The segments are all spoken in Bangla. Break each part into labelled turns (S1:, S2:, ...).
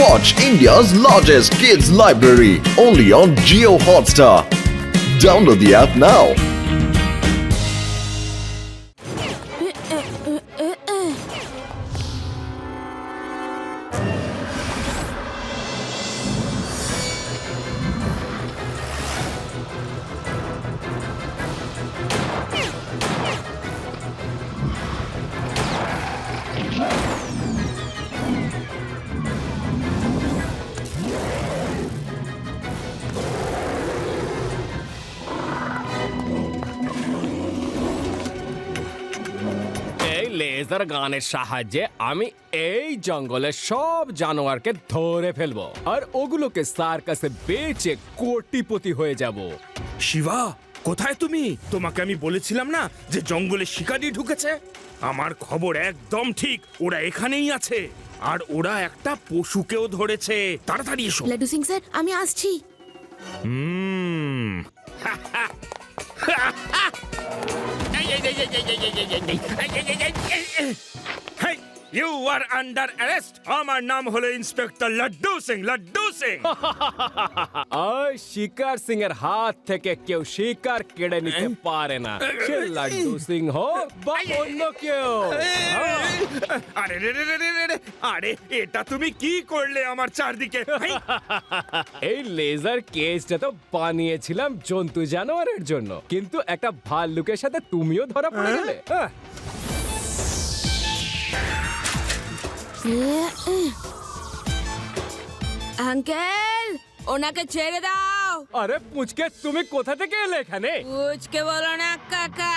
S1: Watch India's largest kids library only on Jio Hotstar. Download the app now.
S2: Laser গানের সাহায্যে আমি এই জঙ্গলের সব জানোয়ারকে ধরে ফেলবো আর ওগুলোকে সার্কাসে বেচে কোটিপতি হয়ে যাব।
S3: শিবা, কোথায় তুমি? তোমাকে আমি বলেছিলাম না যে জঙ্গলে শিকারি ঢুকেছে। আমার খবর একদম ঠিক, ওরা এখানেই আছে আর ওরা একটা পশুকেও ধরেছে। তাড়াতাড়ি এসো।
S4: লাড্ডু সিং স্যার, আমি আসছি।
S3: Hey, you are under arrest. আমার নাম হলো ইন্সপেক্টর লাড্ডু সিং। লাড্ডু সিং।
S2: আর শিকার সিং এর হাত থেকে কেউ শিকার কেড়ে নিতে পারে না, সে লাড্ডু সিং হোক বা অন্য কেউ।
S3: আরে রে রে রে রে রে, আরে এটা তুমি কি করলে আমার চারদিকে? হেই,
S2: এই লেজার কেসটা তো বানিয়েছিলাম জন্তু জানোয়ারের জন্য, কিন্তু একটা ভাল্লুকের সাথে তুমিও ধরা পড়ে গেলে।
S4: আঙ্কেল, ওনাকে ছেড়ে দাও।
S2: আরে পুচকে, তুমি কোথা থেকে এলে এখানে?
S4: পুচকে বলো না কাকা।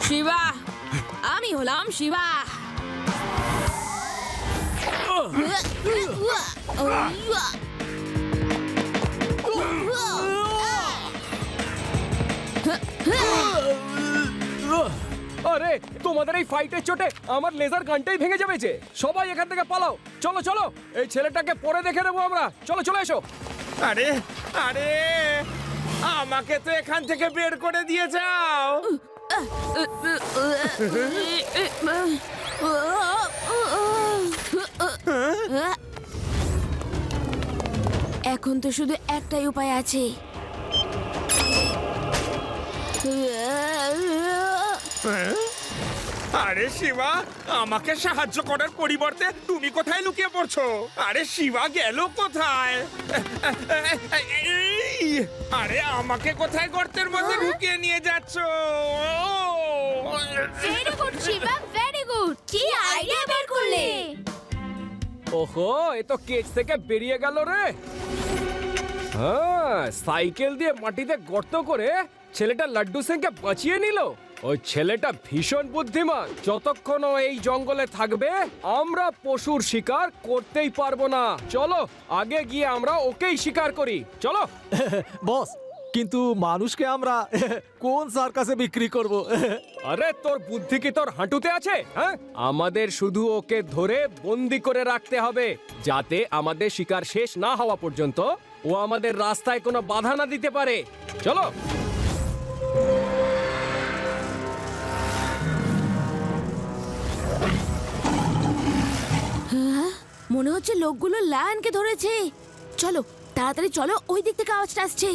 S4: শিবা, আমি হলাম শিবা।
S2: আরে তোমাদের এই ফাইটের চোটে আমার লেজার গানটাই ভেঙে যাবে যে। সবাই এখান থেকে পালাও, চলো চলো, এই ছেলেটাকে পরে দেখে নেবো আমরা। চলো চলে এসো।
S3: আরে আরে, আমাকে তো এখান থেকে বের করে দিয়ে যাও।
S4: এখন তো শুধু একটাই উপায় আছে।
S3: আরে শিবা, আমাকে সাহায্য করার পরিবর্তে তুমি কোথায় লুকিয়ে পড়ছো? আরে শিবা গেল কোথায়? আরে আমাকে কোথায় গর্তের মধ্যে ঢুকিয়ে নিয়ে যাচ্ছ?
S4: Very good Shiva, very good. কি আইডিয়া বের করলে?
S2: ওহো, এ তো কেজ থেকে বেরিয়ে গেল রে। হ্যাঁ, সাইকেল দিয়ে মাটিতে গর্ত করে ছেলেটা লাড্ডু সিংকে বাঁচিয়ে নিল। ওই ছেলেটা ভীষণ বুদ্ধিমান। যতক্ষণ ও এই জঙ্গলে থাকবে আমরা পশুর শিকার করতেই পারবো না। চলো আগে গিয়ে আমরা ওকেই শিকার করি, চলো।
S5: বস, কিন্তু মানুষকে আমরা কোন সার্কাসে বিক্রি করব?
S2: আরে তোর বুদ্ধি কি তোর হাঁটুতে আছে? হ্যাঁ, আমাদের শুধু ওকে ধরে বন্দি করে রাখতে হবে, যাতে আমাদের শিকার শেষ না হওয়া পর্যন্ত ও আমাদের রাস্তায় কোনো বাধা না দিতে পারে। চলো।
S4: মনে হচ্ছে লোকগুলো লায়নকে ধরেছে। চলো তাড়াতাড়ি চলো, ওই দিক থেকে আওয়াজটা আসছে।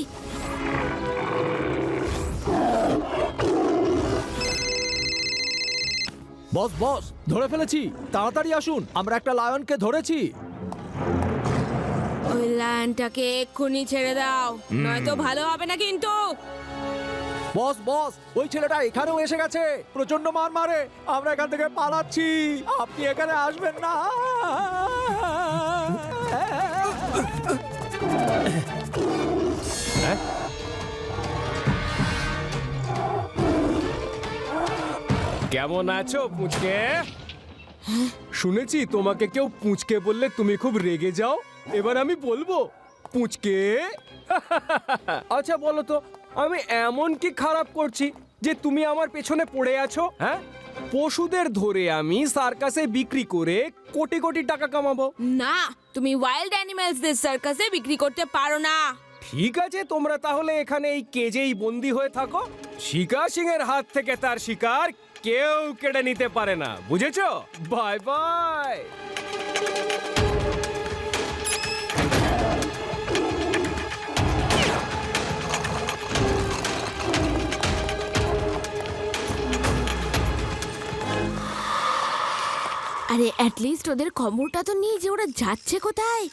S5: বস বস, ধরে ফেলেছি, তাড়াতাড়ি আসুন, আমরা একটা লায়নকে ধরেছি।
S4: ওই লায়নটাকে এক্ষুনি ছেড়ে দাও, নয়তো ভালো হবে না কিন্তু।
S5: বস বস, ওই ছেলেটা এখানেও এসে গেছে, প্রচন্ড মার মারে। আমরা এখান থেকে পালাচ্ছি, আপনি এখানে আসবেন না।
S2: কেমন আছো পুচকে? শুনেছি তোমাকে কেউ পুচকে বললে তুমি খুব রেগে যাও। এবার আমি বলবো পুচকে। আচ্ছা বলো তো, আমি এমন কি খারাপ করছি যে তুমি আমার পেছনে পড়ে আছো? হ্যাঁ, পশুদের ধরে আমি সার্কাসে বিক্রি করে কোটি কোটি টাকা কামাবো।
S4: না, তুমি ওয়াইল্ড অ্যানিমালসদের সার্কাসে বিক্রি করতে পারো না।
S2: ঠিক আছে, তোমরা তাহলে এখানে এই কেজেই বন্দি হয়ে থাকো। শিকা সিং এর হাত থেকে তার শিকার কেউ কেড়ে নিতে পারে না, বুঝেছো? Bye bye.
S4: আরে অ্যাটলিস্ট ওদের খবরটা তো নিয়ে যে ওরা যাচ্ছে কোথায়।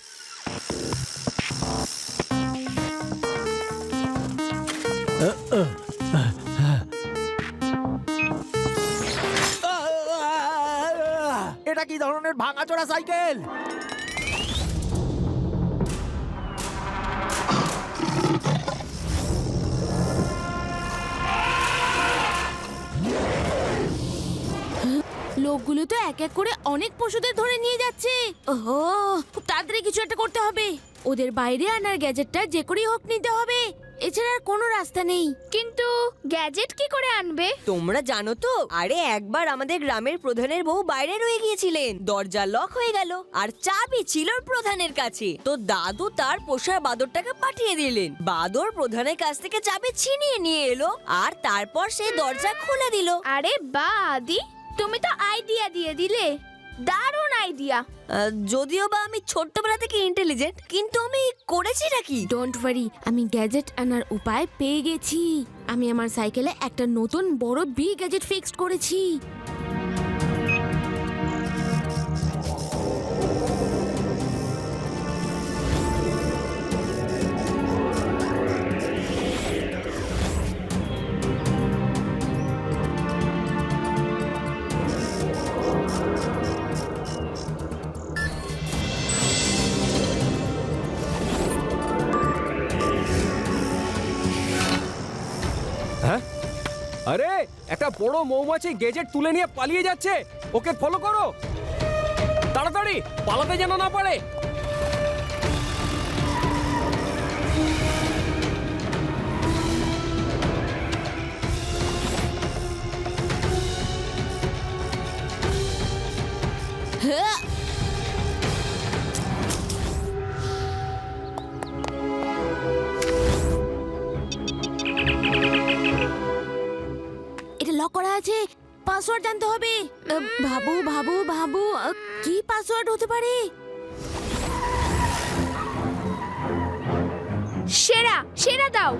S5: এটা কি ধরনের ভাঙাচোরা সাইকেল?
S4: লোকগুলো তো এক এক করে অনেক পশুদের ধরে নিয়ে যাচ্ছে। ওহো, খুব তাড়াতাড়ি কিছু একটা করতে হবে। ওদের বাইরে আনার গ্যাজেটটা যে করেই হোক নিতে হবে, এছাড়া আর কোনো রাস্তা নেই।
S6: কিন্তু গ্যাজেট কি করে আনবে?
S7: তোমরা জানো তো, আরে একবার আমাদের গ্রামের প্রধানের বউ বাইরে রয়ে গিয়েছিলেন, দরজা লক হয়ে গেল আর চাবি ছিল প্রধানের কাছে। তো দাদু তার পোষা বাদরটাকে পাঠিয়ে দিলেন, বাদর প্রধানের কাছ থেকে চাবি ছিনিয়ে নিয়ে এলো আর তারপর সে দরজা খুলে দিল।
S6: আরে বাহ আদি, তুমি তো আইডিয়া দিয়ে দিলে, দারুণ আইডিয়া।
S7: যদিও বা আমি ছোট্টবেলা থেকে ইন্টেলিজেন্ট, কিন্তু আমি করেছিটা কি?
S4: ডোন্ট ওয়ারি, আমি গ্যাজেট আনার উপায় পেয়ে গেছি। আমি আমার সাইকেলে একটা নতুন বড় বি গ্যাজেট ফিক্সড করেছি।
S2: হ্যাঁ, আরে একটা বড় মৌমাছি গেজেট তুলে নিয়ে পালিয়ে যাচ্ছে, ওকে ফলো করো তাড়াতাড়ি, পালাতে যেন না পারে।
S4: এটা লক করা আছে, পাসওয়ার্ড জানতে হবে। ভাবু ভাবু ভাবু, কি পাসওয়ার্ড হতে পারে?
S6: সেরা সেরা দাও।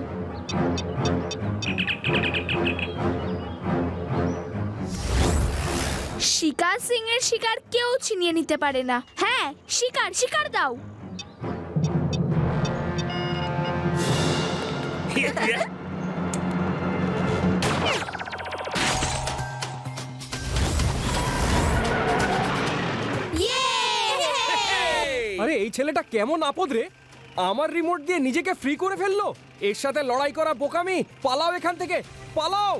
S6: শিকার সিং এর শিকার কেউ ছিনিয়ে নিতে পারে না। হ্যাঁ, শিকার শিকার দাও।
S2: আরে এই ছেলেটা কেমন আপদ রে, আমার রিমোট দিয়ে নিজেকে ফ্রি করে ফেললো। এর সাথে লড়াই করা বোকামি, পালাও এখান থেকে, পালাও।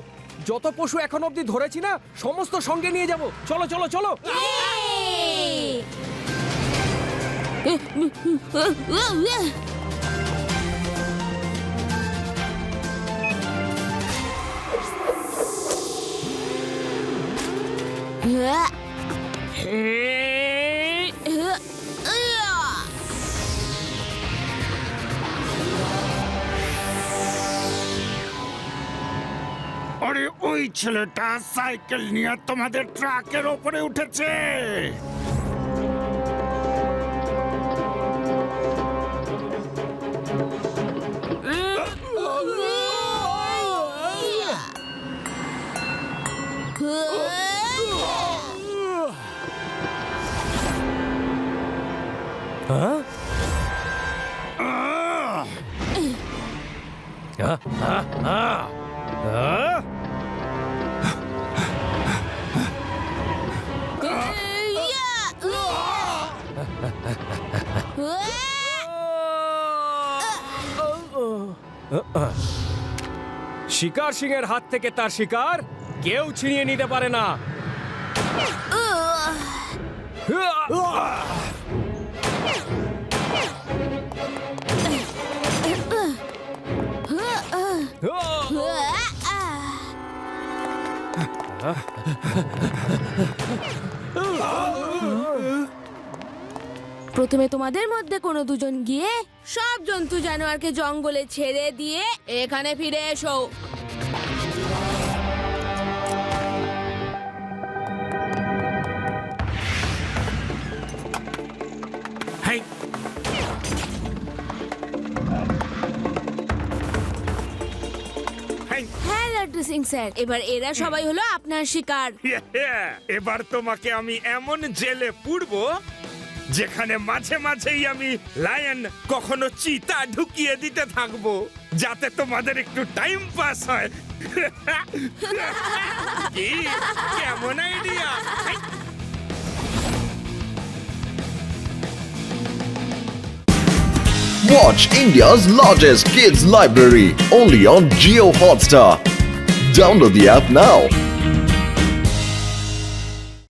S2: যত পশু এখন অবধি ধরেছি না, সমস্ত সঙ্গে নিয়ে যাব। চলো চলো চলো।
S3: আরে ওই ছেলেটা সাইকেল নিয়ে তোমাদের ট্রাকের ওপরে উঠেছে।
S2: শিকার সিং এর হাত থেকে তার শিকার কেউ ছিনিয়ে নিতে পারে না।
S4: প্রথমে তোমাদের মধ্যে কোনো দুজন গিয়ে সব জন্তু জানোয়ারকে জঙ্গলে ছেড়ে দিয়ে এখানে ফিরে এসো। হ্যাঁ লাড্ডু সিং স্যার, এবার এরা সবাই হলো আপনার শিকার।
S3: এবার তোমাকে আমি এমন জেলে পুরবো যেখানে মাঝে মাঝেই আমি লায়ন কখনো চিতা ঢুকিয়ে দিতে থাকবো, যাতে তোমাদের একটু টাইম পাস হয়। কি কেমন idea?
S1: Watch India's largest kids library only on Geo Hotstar. Download the app now.